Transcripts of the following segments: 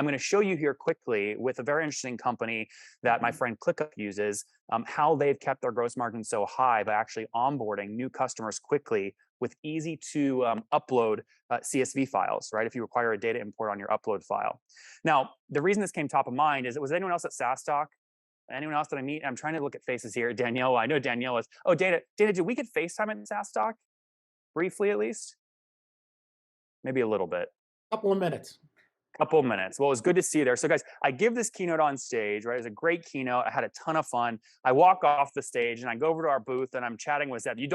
I'm going to show you here quickly with a very interesting company that my friend ClickUp uses, how they've kept their gross margin so high by actually onboarding new customers quickly with easy to upload CSV files, right? If you require a data import on your upload file. Now, the reason this came top of mind is, was anyone else at SaaS Talk? Anyone else that I meet? I'm trying to look at faces here. Danielle, I know Danielle is. Oh, Dana, did we get FaceTime at SaaS Talk? Briefly, at least? Maybe a little bit. Couple of minutes. Couple minutes. Well, it was good to see you there. So guys, I give this keynote on stage, right? It was a great keynote. I had a ton of fun. I walk off the stage and I go over to our booth and I'm chatting with Zeb. You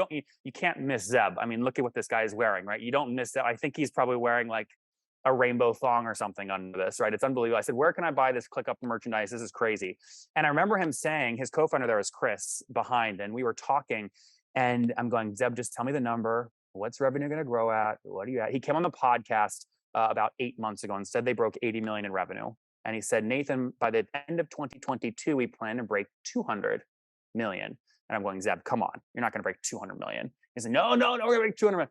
can't miss Zeb. I mean, look at what this guy is wearing, right? You don't miss Zeb. I think he's probably wearing like a rainbow thong or something under this, right? It's unbelievable. I said, where can I buy this ClickUp merchandise? This is crazy. And I remember him saying, his co-founder there is Chris behind, and we were talking and I'm going, Zeb, just tell me the number. What's revenue going to grow at? What are you at? He came on the podcast about 8 months ago and said they broke 80 million in revenue. And he said, Nathan, by the end of 2022, we plan to break 200 million. And I'm going, Zeb, come on. You're not going to break 200 million. He said, no, we're going to break 200 million.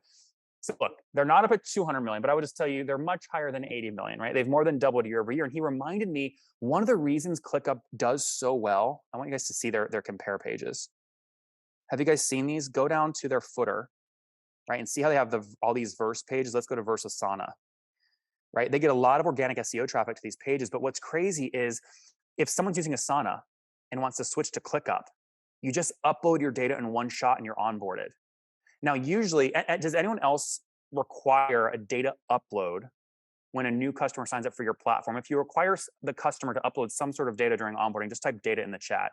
So look, they're not up at 200 million, but I would just tell you they're much higher than 80 million, right? They've more than doubled year over year. And he reminded me, one of the reasons ClickUp does so well, I want you guys to see their compare pages. Have you guys seen these? Go down to their footer, right? And see how they have all these verse pages. Let's go to Verse Asana, right? They get a lot of organic SEO traffic to these pages. But what's crazy is if someone's using Asana and wants to switch to ClickUp, you just upload your data in one shot and you're onboarded. Now, usually, does anyone else require a data upload when a new customer signs up for your platform? If you require the customer to upload some sort of data during onboarding, just type data in the chat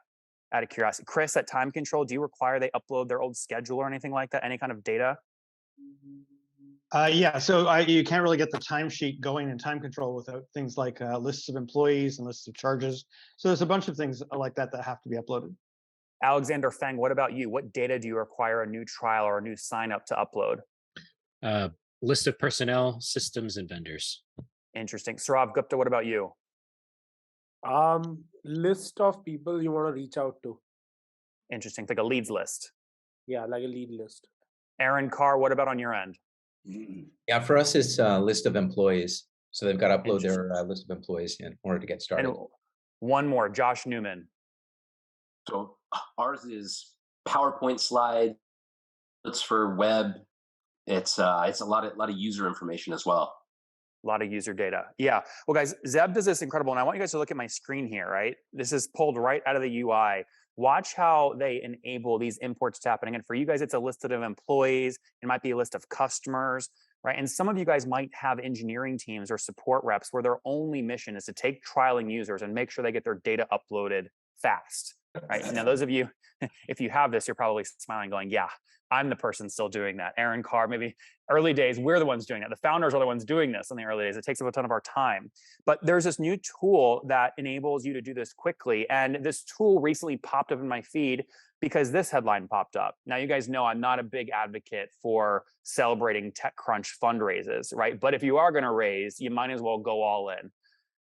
out of curiosity. Chris, at Time Control, do you require they upload their old schedule or anything like that? Any kind of data? Yeah, so you can't really get the timesheet going in Time Control without things like lists of employees and lists of charges. So there's a bunch of things like that have to be uploaded. Alexander Feng, what about you? What data do you require a new trial or a new sign up to upload? List of personnel, systems, and vendors. Interesting. Saurav Gupta, what about you? List of people you want to reach out to. Interesting, like a leads list. Yeah, like a lead list. Aaron Carr, what about on your end? Yeah, for us, it's a list of employees. So they've got to upload their list of employees in order to get started. And one more, Josh Newman. So ours is PowerPoint slide. It's for web. It's a lot of user information as well. A lot of user data. Yeah. Well, guys, Zeb does this incredible. And I want you guys to look at my screen here, right? This is pulled right out of the UI. Watch how they enable these imports to happen. And for you guys, it's a list of employees. It might be a list of customers, right? And some of you guys might have engineering teams or support reps where their only mission is to take trialing users and make sure they get their data uploaded fast, right? Now, those of you, if you have this, you're probably smiling going, yeah, I'm the person still doing that. Aaron Carr, maybe early days, we're the ones doing that. The founders are the ones doing this in the early days. It takes up a ton of our time. But there's this new tool that enables you to do this quickly. And this tool recently popped up in my feed because this headline popped up. Now, you guys know I'm not a big advocate for celebrating TechCrunch fundraises, right? But if you are going to raise, you might as well go all in.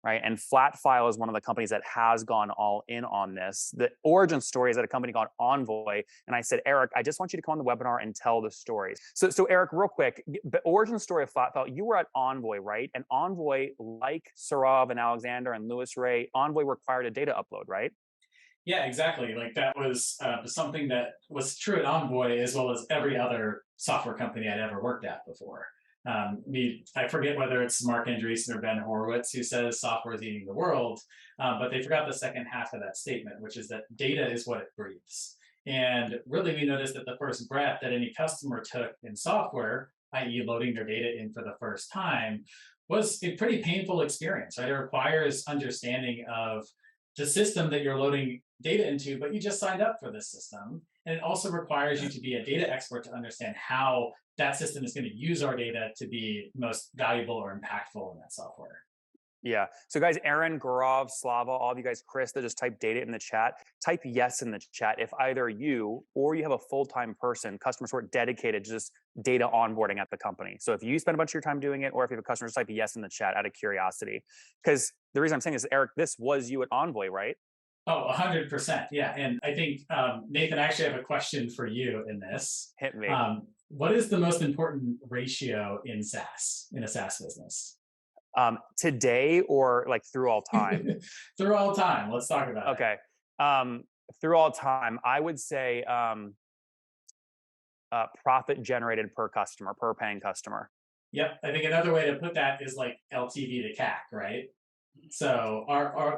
Right. And Flatfile is one of the companies that has gone all in on this. The origin story is at a company called Envoy. And I said, Eric, I just want you to come on the webinar and tell the stories. So Eric, real quick, the origin story of Flatfile, you were at Envoy, right? And Envoy, like Saurav and Alexander and Louis Ray, Envoy required a data upload, right? Yeah, exactly. Like that was something that was true at Envoy as well as every other software company I'd ever worked at before. I forget whether it's Mark Andreessen or Ben Horowitz who says software is eating the world, but they forgot the second half of that statement, which is that data is what it breathes. And really, we noticed that the first breath that any customer took in software, i.e. loading their data in for the first time, was a pretty painful experience, right? It requires understanding of the system that you're loading data into, but you just signed up for this system. And it also requires you to be a data expert to understand how that system is going to use our data to be most valuable or impactful in that software. Yeah. So guys, Aaron, Gaurav, Slava, all of you guys, Chris, that just type data in the chat, type yes in the chat if either you or you have a full-time person, customer support dedicated to just data onboarding at the company. So if you spend a bunch of your time doing it, or if you have a customer, just type yes in the chat out of curiosity. Because the reason I'm saying is, Eric, this was you at Envoy, right? Oh, 100%. Yeah. And I think, Nathan, I actually have a question for you in this. Hit me. What is the most important ratio in SaaS, in a SaaS business? Today or like through all time? Through all time. Let's talk about it. Okay. Through all time, I would say profit generated per customer, per paying customer. Yep. I think another way to put that is like LTV to CAC, right? So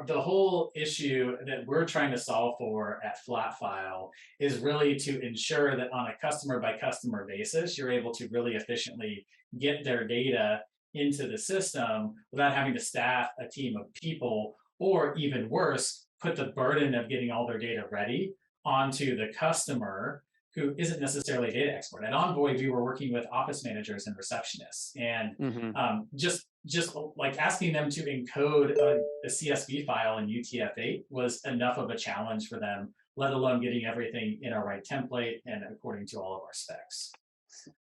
the whole issue that we're trying to solve for at Flatfile is really to ensure that on a customer by customer basis, you're able to really efficiently get their data into the system without having to staff a team of people, or even worse, put the burden of getting all their data ready onto the customer who isn't necessarily a data expert. At Envoy, we were working with office managers and receptionists, and just like asking them to encode a CSV file in UTF-8 was enough of a challenge for them, let alone getting everything in a right template and according to all of our specs.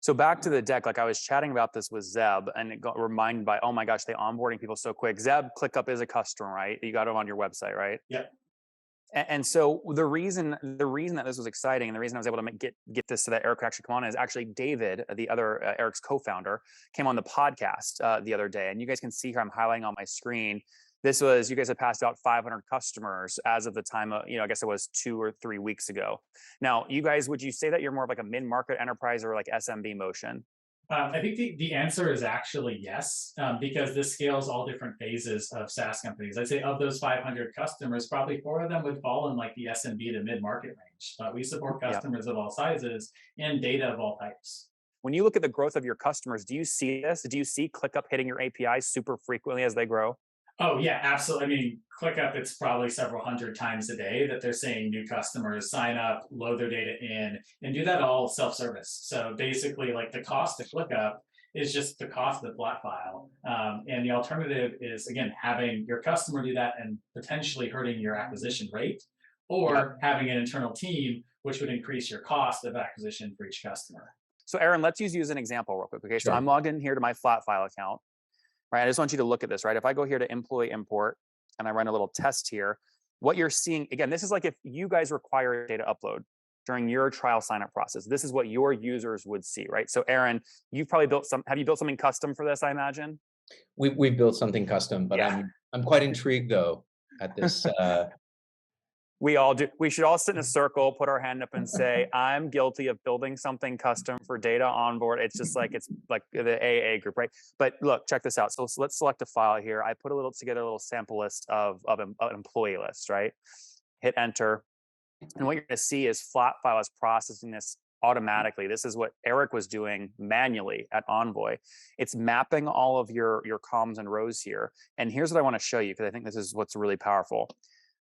So back to the deck, like I was chatting about this with Zeb, and it got reminded by, oh my gosh, they onboarding people so quick. Zeb, ClickUp is a customer, right? You got it on your website, right? Yep. And so the reason that this was exciting, and the reason I was able to get this so that Eric could actually come on, is actually David, the other Eric's co-founder, came on the podcast the other day, and you guys can see here I'm highlighting on my screen. This was, you guys had passed out 500 customers as of the time of, I guess it was 2 or 3 weeks ago. Now, you guys, would you say that you're more of like a mid-market enterprise or like SMB motion? I think the answer is actually yes, because this scales all different phases of SaaS companies. I'd say of those 500 customers, probably 4 of them would fall in like the SMB to mid-market range. But we support customers of all sizes and data of all types. When you look at the growth of your customers, do you see this? Do you see ClickUp hitting your APIs super frequently as they grow? Oh yeah, absolutely. I mean, ClickUp, it's probably several hundred times a day that they're saying new customers sign up, load their data in, and do that all self-service. So basically, like the cost to ClickUp is just the cost of the flat file. And the alternative is, again, having your customer do that and potentially hurting your acquisition rate, or having an internal team, which would increase your cost of acquisition for each customer. So Aaron, let's use you as an example real quick. Okay, Sure. So I'm logged in here to my Flatfile account. Right, I just want you to look at this, right? If I go here to employee import and I run a little test here, what you're seeing, again, this is like if you guys require data upload during your trial sign-up process, this is what your users would see, right? So Aaron, you've probably have you built something custom for this, I imagine? We've built something custom, but I'm quite intrigued though at this. We all do. We should all sit in a circle, put our hand up and say, I'm guilty of building something custom for data onboard. It's just like, it's like the AA group, right? But look, check this out. So let's select a file here. I put together a little sample list of an employee list, right? Hit enter. And what you're going to see is Flatfile is processing this automatically. This is what Eric was doing manually at Envoy. It's mapping all of your columns and rows here. And here's what I want to show you, because I think this is what's really powerful.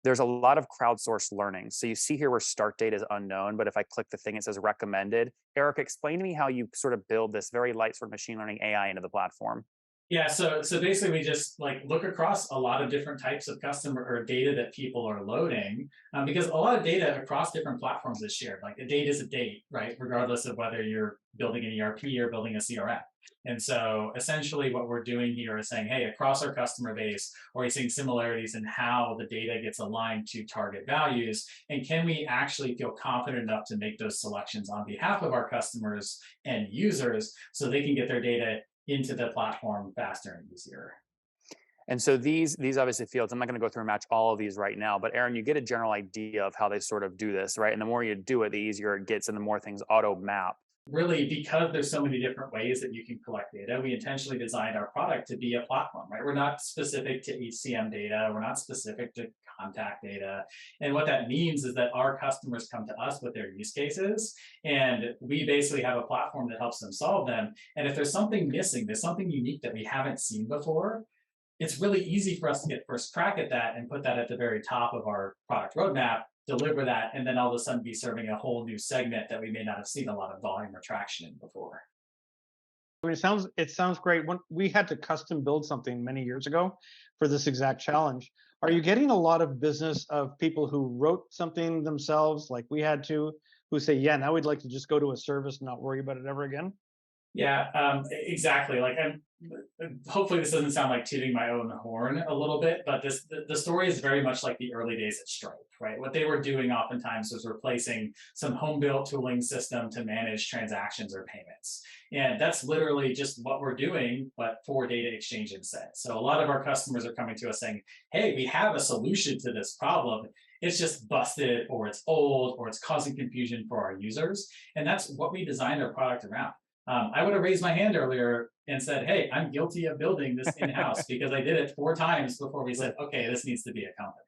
There's a lot of crowdsourced learning. So you see here where start date is unknown, but if I click the thing, it says recommended. Eric, explain to me how you sort of build this very light sort of machine learning AI into the platform. Yeah, so basically we just like look across a lot of different types of customer or data that people are loading, because a lot of data across different platforms is shared. Like a date is a date, right? Regardless of whether you're building an ERP or building a CRM. And so essentially what we're doing here is saying, hey, across our customer base, are we seeing similarities in how the data gets aligned to target values? And can we actually feel confident enough to make those selections on behalf of our customers and users so they can get their data into the platform faster and easier? And so these obviously fields, I'm not going to go through and match all of these right now, but Aaron, you get a general idea of how they sort of do this, right? And the more you do it, the easier it gets and the more things auto map. Really, because there's so many different ways that you can collect data, we intentionally designed our product to be a platform, right? We're not specific to HCM data. We're not specific to contact data. And what that means is that our customers come to us with their use cases, and we basically have a platform that helps them solve them. And if there's something missing, there's something unique that we haven't seen before, it's really easy for us to get first crack at that and put that at the very top of our product roadmap, deliver that, and then all of a sudden be serving a whole new segment that we may not have seen a lot of volume or traction in before. I mean, it sounds great. When we had to custom build something many years ago for this exact challenge. Are you getting a lot of business of people who wrote something themselves, like we had to, who say, yeah, now we'd like to just go to a service and not worry about it ever again? Yeah, exactly. Like hopefully this doesn't sound like tooting my own horn a little bit, but the story is very much like the early days at Stripe, right? What they were doing oftentimes was replacing some home-built tooling system to manage transactions or payments. And that's literally just what we're doing, but for data exchange instead. So a lot of our customers are coming to us saying, hey, we have a solution to this problem. It's just busted, or it's old, or it's causing confusion for our users. And that's what we designed our product around. I would have raised my hand earlier and said, hey, I'm guilty of building this in-house because I did it 4 times before we said, okay, this needs to be a company.